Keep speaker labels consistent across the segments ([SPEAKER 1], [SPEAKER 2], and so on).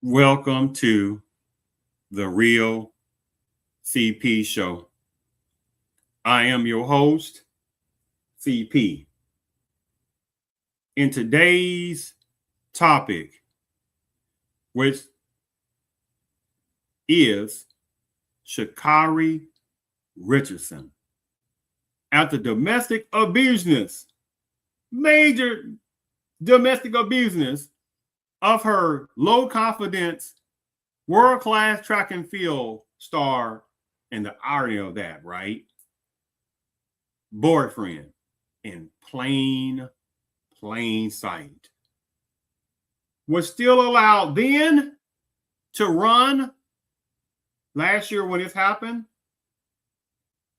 [SPEAKER 1] Welcome to the Real CP Show. I am your host, CP. In today's topic, which is Sha'Carri Richardson, after domestic abuseness, major domestic abuseness of her low confidence, world-class track and field star, and the irony of that, right? Boyfriend in plain sight was still allowed then to run last year when this happened,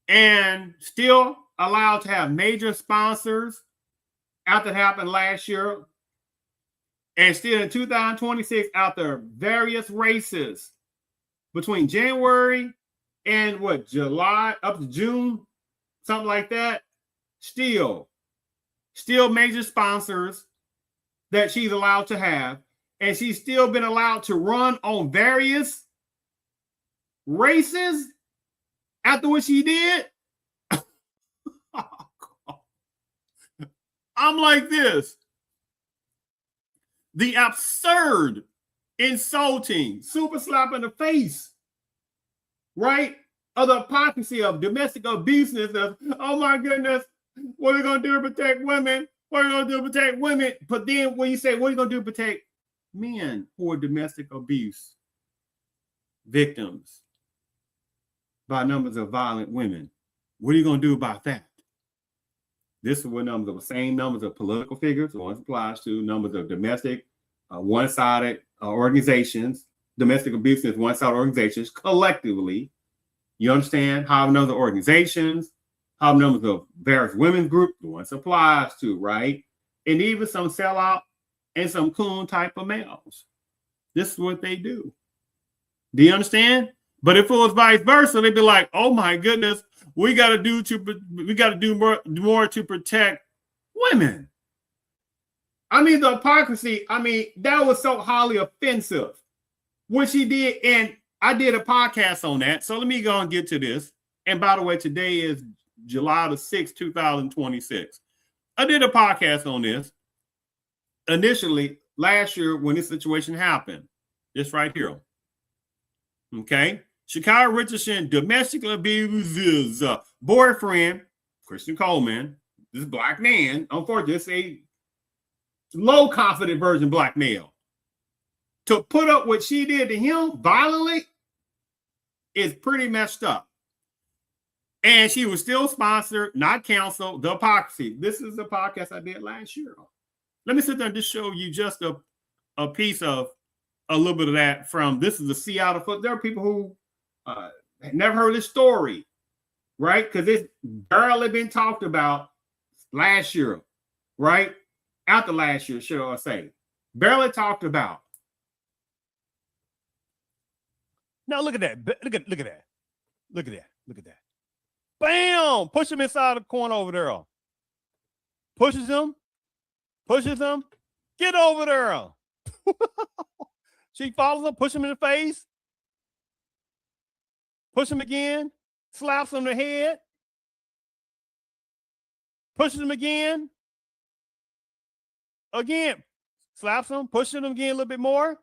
[SPEAKER 1] and still allowed to have major sponsors after it happened last year. And still in 2026, after various races between January and July up to June, something like that, still major sponsors that she's allowed to have. And she's still been allowed to run on various races after what she did. I'm like this. The absurd, insulting, super slap in the face, right? Of the hypocrisy of domestic abuseness of, oh my goodness, what are we going to do to protect women? What are we going to do to protect women? But then when you say, what are you going to do to protect men who are domestic abuse victims by numbers of violent women? What are you going to do about that? This is what numbers of the same numbers of political figures, one applies to numbers of domestic, one-sided organizations, domestic abuse is one-sided organizations collectively. You understand how numbers of organizations, how numbers of various women's groups, the one applies to, right? And even some sellout and some coon type of males. This is what they do. Do you understand? But if it was vice versa, they'd be like, "Oh my goodness, we got to do more to protect women." I mean, the hypocrisy. I mean, that was so highly offensive, what she did, and I did a podcast on that. So let me go and get to this. And by the way, today is July the 6th, 2026. I did a podcast on this initially last year when this situation happened. This right here. Okay. Sha'Carri Richardson domestically abuses boyfriend, Christian Coleman, this black man, unfortunately, it's a low confident version black male. To put up what she did to him violently is pretty messed up. And she was still sponsored, not canceled. The hypocrisy. This is a podcast I did last year. Let me sit there and just show you just a piece of a little bit of that from, this is the Seattle foot. There are people who never heard this story, right? Because it's barely been talked about last year, right? After last year, shall I say. Barely talked about.
[SPEAKER 2] Now look at that. Look at that. Look at that. Look at that. Bam! Push him inside the corner over there. Pushes him. Get over there. She follows him, push him in the face. Push him again. Slaps him in the head. Pushes him again. Again. Slaps him. Pushes him again a little bit more.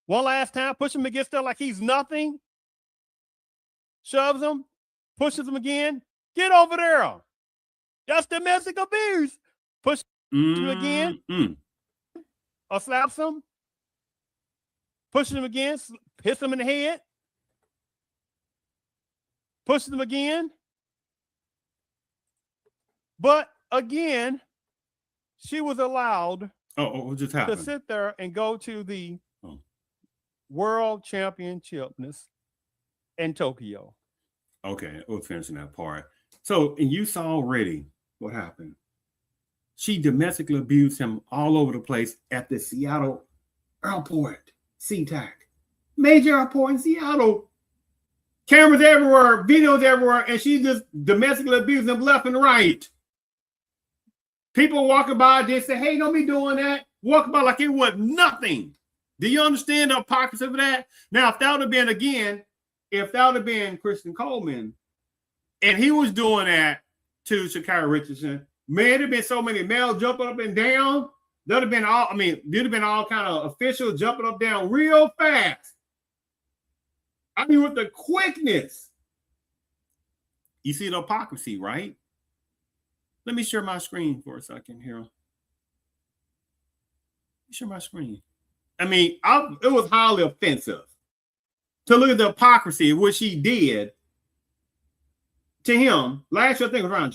[SPEAKER 2] One last time. Push him against there like he's nothing. Shoves him. Pushes him again. Get over there. That's domestic abuse. Push him again. Or slaps him. Pushes him again. Hits him in the head. Pushes him again. But again, she was allowed
[SPEAKER 1] what just happened?
[SPEAKER 2] To sit there and go to the World Championship in Tokyo.
[SPEAKER 1] Okay, we're finishing that part. So, and you saw already what happened. She domestically abused him all over the place at the Seattle airport, SeaTac. Major airport in Seattle. Cameras everywhere, videos everywhere, and she just domestically abused him left and right. People walking by, they say, "Hey, don't be doing that." Walking by like it was nothing. Do you understand the hypocrisy of that? Now, if that would have been Christian Coleman, and he was doing that to Sha'Carri Richardson, man, there'd been so many males jumping up and down. There'd have been all kind of officials jumping up down real fast. I mean, with the quickness. You see the hypocrisy, right? Let me share my screen for a second here. Let me share my screen. I mean, it was highly offensive to look at the hypocrisy of what she did to him last year. I think it was around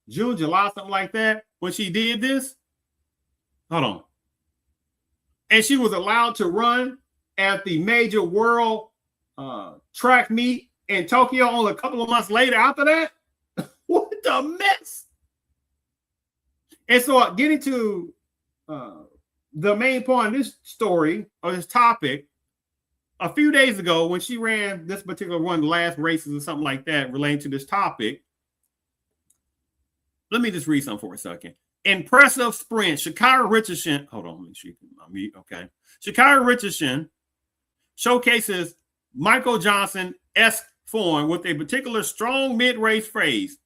[SPEAKER 1] June, July, something like that, when she did this. Hold on. And she was allowed to run at the major world track meet in Tokyo only a couple of months later after that. What the mess? And so getting to the main point of this story or this topic, a few days ago when she ran this particular one of the last races or something like that relating to this topic, let me just read something for a second. Impressive sprint. Sha'Carri Richardson. Hold on, let me see my mute. Okay. Sha'Carri Richardson showcases Michael Johnson-esque form with a particular strong mid-race phase.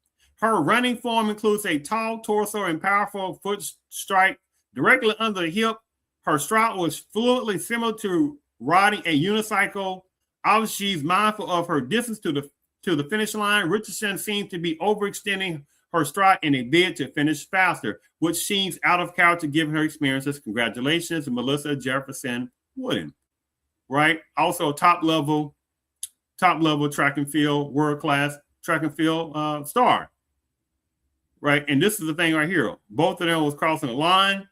[SPEAKER 1] Her running form includes a tall torso and powerful foot strike directly under the hip. Her stride was fluently similar to riding a unicycle. Obviously, she's mindful of her distance to the finish line. Richardson seems to be overextending her stride in a bid to finish faster, which seems out of character given her experiences. Congratulations, Melissa Jefferson Wooden. Right? Also, top level track and field, world-class track and field star. Right? And this is the thing right here. Both of them was crossing the line.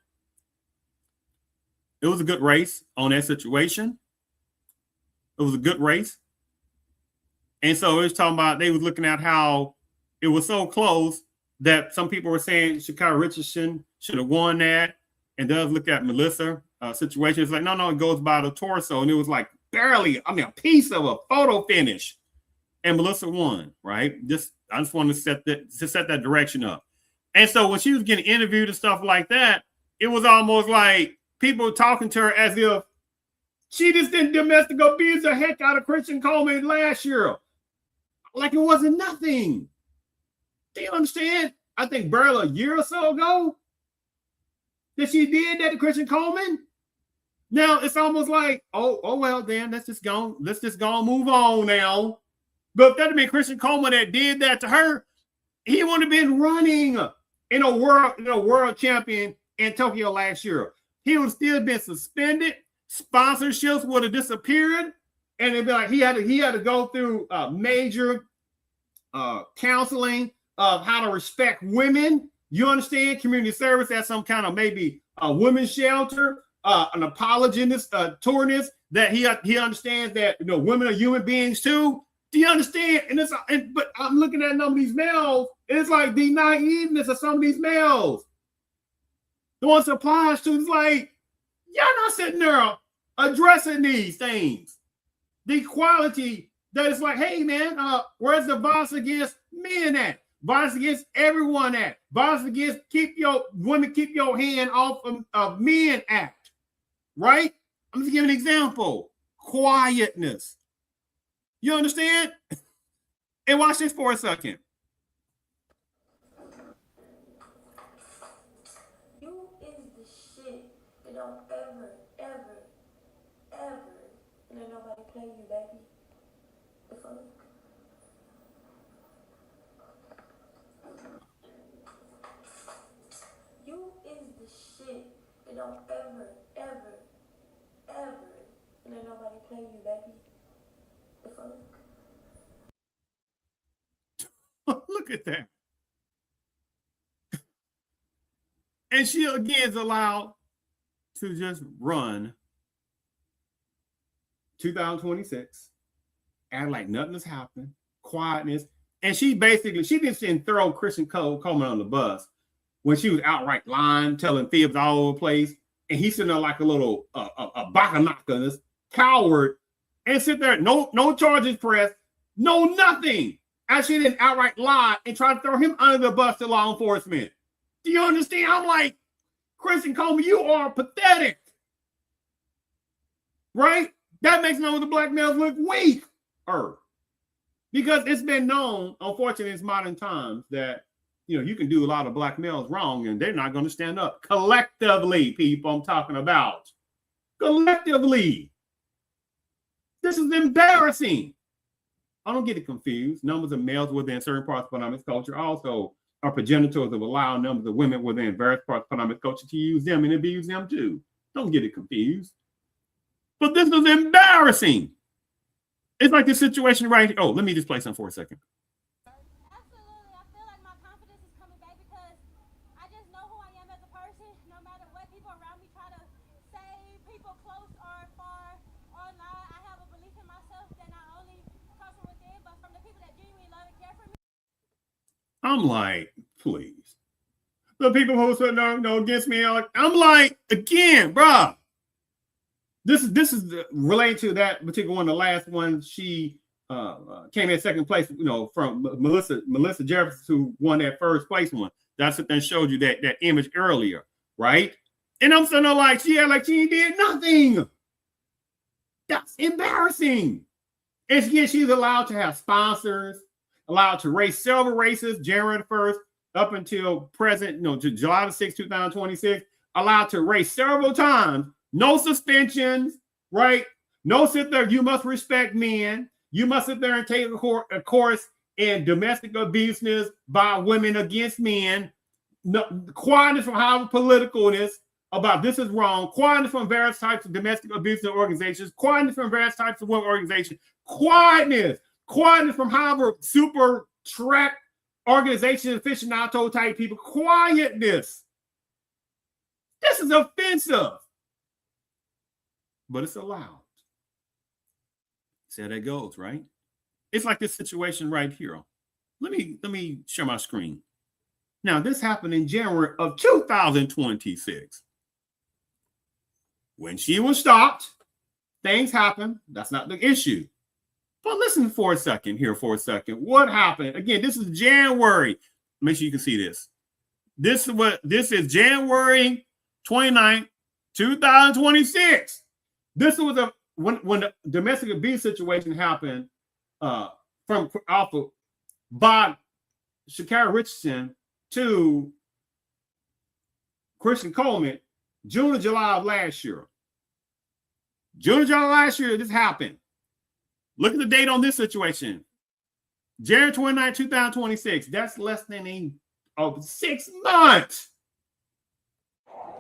[SPEAKER 1] It was a good race on that situation. It was a good race. And so it was talking about, they was looking at how it was so close that some people were saying Sha'Carri Richardson should have won that. And then look at Melissa situation. It's like, no, it goes by the torso. And it was like barely, a piece of a photo finish. And Melissa won, right? I just wanted to set that direction up. And so when she was getting interviewed and stuff like that, it was almost like people talking to her as if she just didn't domestic abuse the heck out of Christian Coleman last year. Like it wasn't nothing. Do you understand? I think barely a year or so ago that she did that to Christian Coleman. Now it's almost like, oh well, then let's just go and move on now. But if that had been Christian Coleman that did that to her, he wouldn't have been running in a world champion in Tokyo last year. He would still been suspended. Sponsorships would have disappeared, and it'd be like he had to go through major counseling of how to respect women. You understand? Community service at some kind of maybe a women's shelter, an apologist tournist that he understands that women are human beings too. Do you understand? But I'm looking at some of these males, and it's like the naiveness of some of these males. The ones that applies to, it's like, y'all not sitting there addressing these things. The equality that is like, hey man, where's the violence against men at? Violence against everyone at? Violence against keep your hand off of men act. Right? I'm just giving an example. Quietness. You understand? And watch this for a second.
[SPEAKER 3] You is the shit that don't ever let nobody play you, baby. The fuck? You is the shit that don't ever let nobody play you, baby. The fuck?
[SPEAKER 1] Look at that. And she again is allowed to just run 2026, act like nothing has happened, quietness. And she didn't throw Christian Coleman on the bus when she was outright lying, telling fibs all over the place. And he's sitting there like a little a bakanaka, this coward, and sit there, no charges pressed, no nothing. And she didn't outright lie and try to throw him under the bus to law enforcement. Do you understand? I'm like, Christian Coleman, you are pathetic. right? That makes none of the black males look weak. Because it's been known, unfortunately, in modern times that, you can do a lot of black males wrong and they're not going to stand up. Collectively, people I'm talking about. Collectively. This is embarrassing. I don't get it confused. Numbers of males within certain parts of economic culture also are progenitors of allowing numbers of women within various parts of economic culture to use them and abuse them too. Don't get it confused. But this is embarrassing. It's like this situation right here. Oh, let me just play something for a second.
[SPEAKER 4] Absolutely. I feel like my confidence is coming back because I just know who I am as a person. No matter what people around me try to say, people close or far or not, I have a belief in myself that not only comes from within, but from the people that genuinely love and care for me.
[SPEAKER 1] I'm like, please. The people who said no against me, I'm like, again, bruh. This is related to that particular one. The last one, she came in second place, from Melissa Jefferson, who won that first place one. That's what that showed you that image earlier, right? And I'm saying like she did nothing. That's embarrassing. And again, she's allowed to have sponsors, allowed to race several races, January the 1st up until present, to July the 6th, 2026, allowed to race several times. No suspensions, right? No sit there. You must respect men. You must sit there and take a course in domestic abuseness by women against men. No, quietness from how politicalness about this is wrong. Quietness from various types of domestic abuse organizations. Quietness from various types of women organizations. Quietness from however super track organization aficionado type people. Quietness. This is offensive. But it's allowed. See how that goes, right? It's like this situation right here. Let me share my screen. Now, this happened in January of 2026. When she was stopped, things happened. That's not the issue. But listen for a second. What happened? Again, this is January. Make sure you can see this. This is January 29th, 2026. This was when the domestic abuse situation happened by Sha'Carri Richardson to Christian Coleman, June or July of last year. This happened. Look at the date on this situation. January 29, 2026. That's less than 6 months.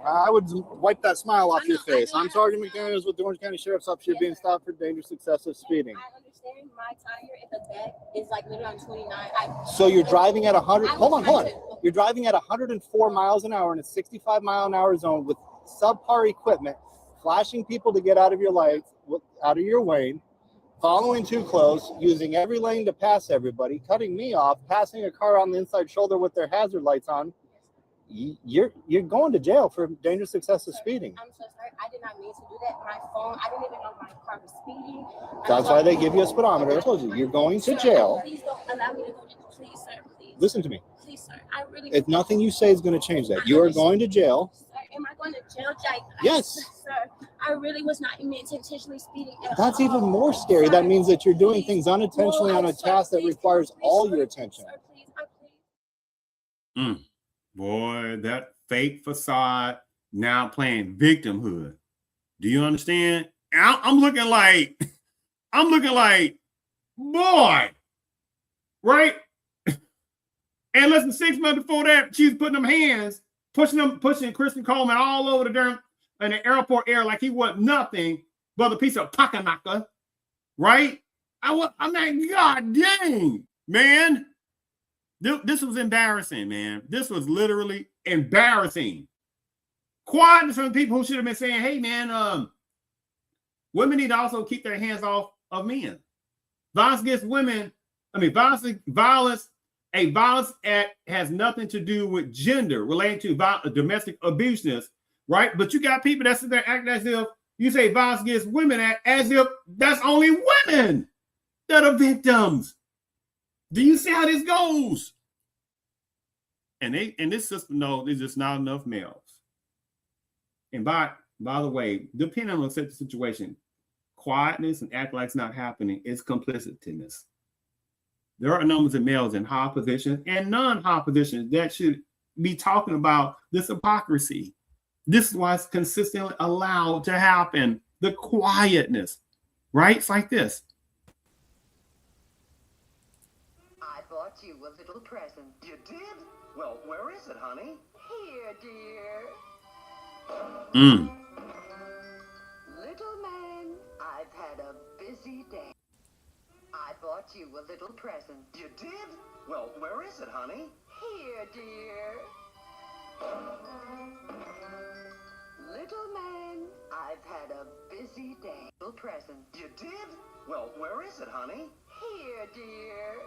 [SPEAKER 5] I would wipe that smile off your face. I'm Sergeant McDaniels with the Orange County Sheriff's Office. You're being stopped for dangerous excessive speeding.
[SPEAKER 4] I understand my tire in the back is like literally on 29.
[SPEAKER 5] So you're driving at 100. Hold on. You're driving at 104 miles an hour in a 65 mile an hour zone with subpar equipment, flashing people to get out of your lights, out of your lane, following too close, using every lane to pass everybody, cutting me off, passing a car on the inside shoulder with their hazard lights on. You're going to jail for dangerous excessive speeding.
[SPEAKER 4] I'm so sorry. I did not mean to do that. My phone, I didn't even know my car was speeding.
[SPEAKER 5] That's why they give you a speedometer. I told you, you're going to jail.
[SPEAKER 4] Please don't allow me to go to please, sir, please.
[SPEAKER 5] Listen to me.
[SPEAKER 4] Please, sir. I really.
[SPEAKER 5] If nothing you say is going to change that, you are going to jail.
[SPEAKER 4] Sir, am I going to jail, Jack?
[SPEAKER 5] Yes.
[SPEAKER 4] Sir, I really was not intentionally speeding.
[SPEAKER 5] That's even more scary. That means that you're doing things unintentionally on a task that requires all your attention.
[SPEAKER 4] Sir, please.
[SPEAKER 1] Boy, that fake facade now playing victimhood. Do you understand? I'm looking like, boy, right? And less than 6 months before that, she's putting them hands, pushing Christian Coleman all over the darn in the airport air like he was nothing but a piece of pakanaka, right? I'm like, God dang, man. This was embarrassing, man. This was literally embarrassing. Quietness from people who should have been saying, hey, man, women need to also keep their hands off of men. Violence against women, violence act has nothing to do with gender relating to domestic abuseness, right? But you got people that sit there acting as if you say violence against women act as if that's only women that are victims. Do you see how this goes? And this system knows there's just not enough males. And by the way, depending on the situation, quietness and act like it's not happening is complicitness. There are numbers of males in high positions and non-high positions that should be talking about this hypocrisy. This is why it's consistently allowed to happen. The quietness, right? It's like this.
[SPEAKER 6] I bought you a little present.
[SPEAKER 7] You did? Well, where is it, honey?
[SPEAKER 6] Here, dear. Little man, I've had a busy day. I bought you a little present.
[SPEAKER 7] You did? Well, where is it, honey?
[SPEAKER 6] Here, dear. Little man, I've had a busy day. Little present.
[SPEAKER 7] You did? Well, where is it, honey?
[SPEAKER 6] Here, dear.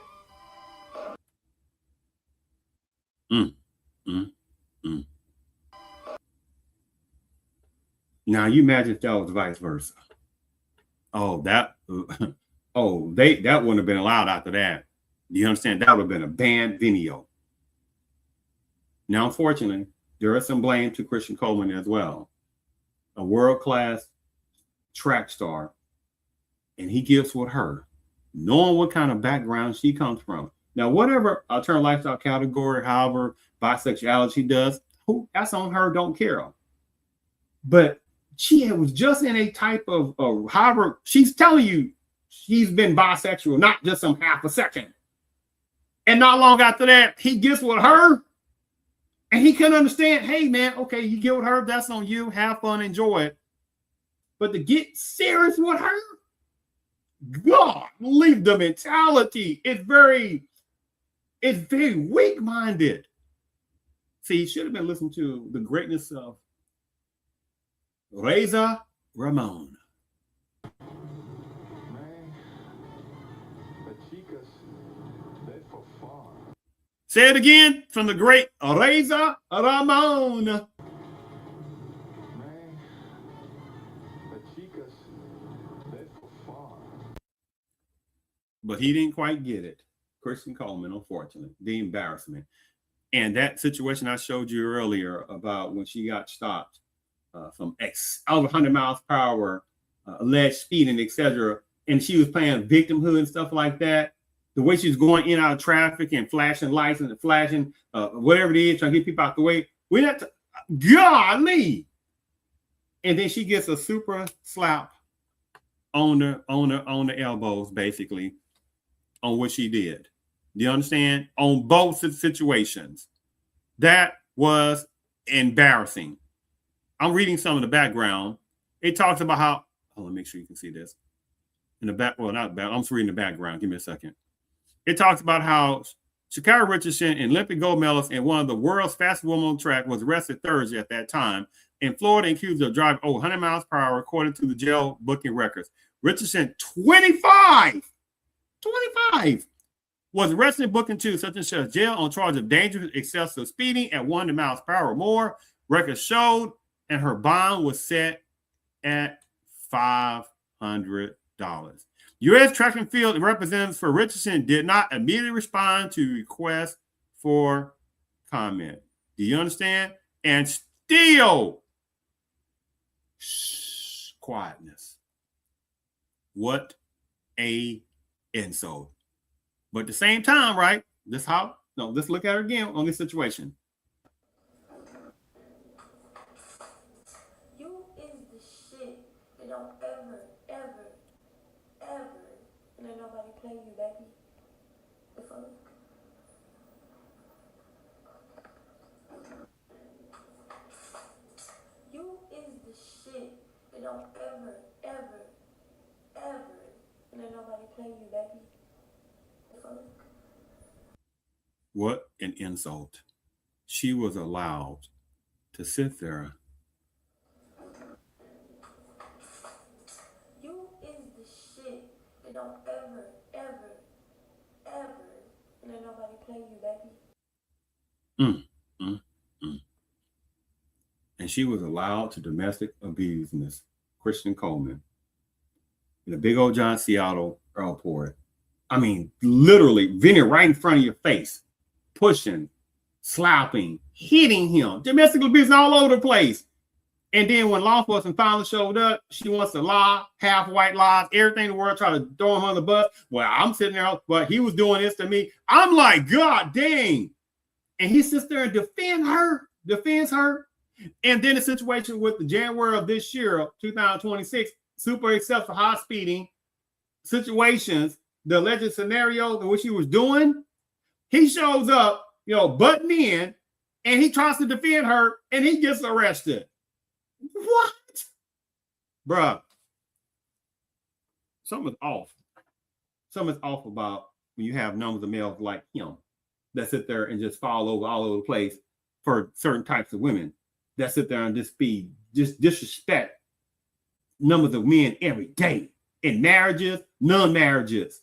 [SPEAKER 1] Now you imagine if that was vice versa. Oh, that that wouldn't have been allowed after that. Do you understand? That would have been a banned video. Now, unfortunately, there is some blame to Christian Coleman as well, a world-class track star, and he gives with her, knowing what kind of background she comes from. Now, whatever alternative lifestyle category, however, bisexuality she does, that's on her, don't care. But she was just in a type of however, she's telling you she's been bisexual, not just some half a second. And not long after that, he gets with her and he can understand, hey, man, okay, you get with her, that's on you, have fun, enjoy it. But to get serious with her, God, leave the mentality. It's very weak-minded. See, you should have been listening to the greatness of Reza Ramon.
[SPEAKER 8] Man, the chicas, they for fun.
[SPEAKER 1] Say it again from the great Reza Ramon.
[SPEAKER 8] Man, the chicas, they for fun.
[SPEAKER 1] But he didn't quite get it. Christian Coleman, unfortunately, the embarrassment. And that situation I showed you earlier about when she got stopped from over 100 miles per hour, alleged speeding, etc. And she was playing victimhood and stuff like that. The way she's going in and out of traffic and flashing lights and flashing whatever it is, trying to get people out the way. We're not, golly. And then she gets a super slap on the elbows, basically, on what she did. Do you understand? On both situations. That was embarrassing. I'm reading some of the background. It talks about how, let me make sure you can see this. In the back, well, not back, I'm just reading the background. Give me a second. It talks about how Sha'Carri Richardson, an Olympic gold medalist and one of the world's fastest women on track, was arrested Thursday at that time in Florida and accused of driving over 100 miles per hour, according to the jail booking records. Richardson, 25, was arrested and booked into such and such jail on charge of dangerous excessive speeding at 100 miles per hour or more. Records showed, and her bond was set at $500. U.S. track and field representatives for Richardson did not immediately respond to requests for comment. Do you understand? And still, quietness. What a insult. But at the same time, right? Let's look at her again on this situation.
[SPEAKER 3] You is the shit that don't ever, and ain't nobody play you, baby. The fuck? You is the shit that don't ever, and ain't nobody play you, baby. The fuck?
[SPEAKER 1] What an insult. She was allowed to sit there.
[SPEAKER 3] You is the shit that don't ever, and ain't nobody play you, baby.
[SPEAKER 1] And she was allowed to domestic abuse Miss Christian Coleman in a big old John Seattle airport. I mean, literally, Vinny right in front of your face, pushing, slapping, hitting him, domestic abuse all over the place. And then when law enforcement finally showed up, she wants to lie, half white lies, everything in the world, try to throw him on the bus. Well, I'm sitting there, but he was doing this to me. I'm like, God dang. And he sits there and defends her. And then the situation with the January of this year, 2026, super excessive high speeding situations, the alleged scenario in which he was doing, he shows up, butting in, and he tries to defend her, and he gets arrested. What? Bruh. Something's off. Something's off about when you have numbers of males like him that sit there and just fall over all over the place for certain types of women that sit there and just disrespect numbers of men every day in marriages, non-marriages.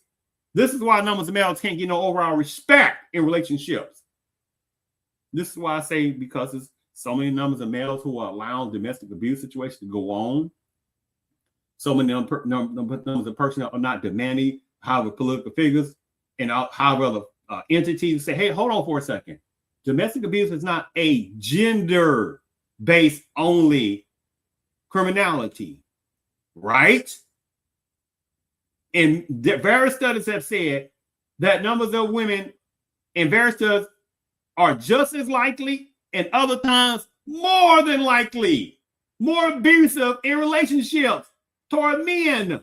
[SPEAKER 1] This is why numbers of males can't get no overall respect in relationships. This is why I say, because it's so many numbers of males who are allowing domestic abuse situations to go on. So many numbers of persons are not demanding, however, political figures and however entities say, hey, hold on for a second. Domestic abuse is not a gender-based only criminality, right? And various studies have said that numbers of women in various studies are just as likely, and other times more than likely, more abusive in relationships toward men.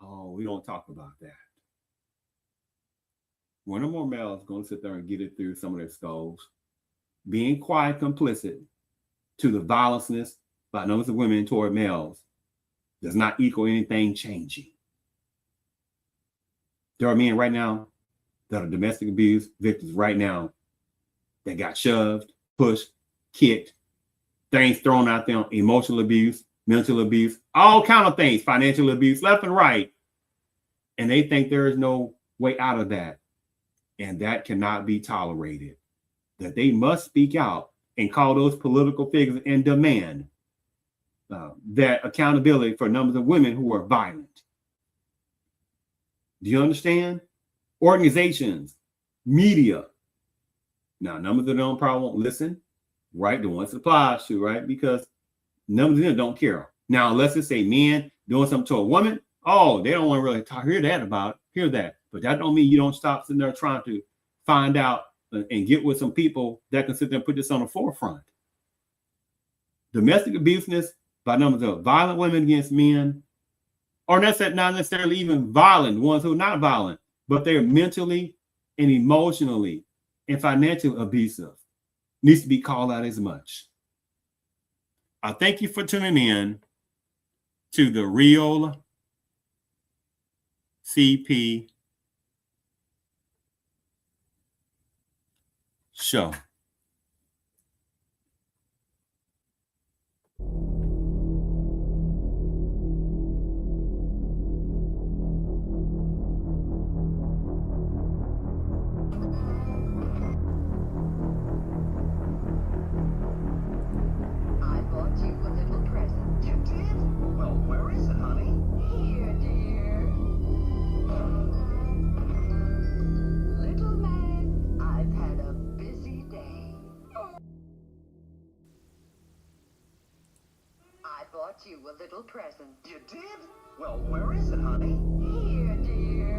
[SPEAKER 1] Oh, we don't talk about that. One or more males going to sit there and get it through some of their skulls, being quiet, complicit to the violenceness by numbers of women toward males does not equal anything changing. There are men right now that are domestic abuse victims right now that got shoved, pushed, kicked, things thrown at them, emotional abuse, mental abuse, all kind of things, financial abuse, left and right. And they think there is no way out of that. And that cannot be tolerated. That they must speak out and call those political figures and demand that accountability for numbers of women who are violent. Do you understand? Organizations, media. Now, numbers of them probably won't listen, right? The ones it applies to, right? Because numbers of them don't care. Now, unless it's say men doing something to a woman, oh, they don't want to really hear that. But that don't mean you don't stop sitting there trying to find out and get with some people that can sit there and put this on the forefront. Domestic abuseness by numbers of violent women against men, or not necessarily even violent, ones who are not violent, but they're mentally and emotionally and financially abusive, needs to be called out as much. I thank you for tuning in to the Real CP Show.
[SPEAKER 6] I bought you a little present.
[SPEAKER 7] You did? Well, where is it, honey?
[SPEAKER 6] Here, dear. Little man, I've had a busy day. I bought you a little present.
[SPEAKER 7] You did? Well, where is it, honey?
[SPEAKER 6] Here, dear.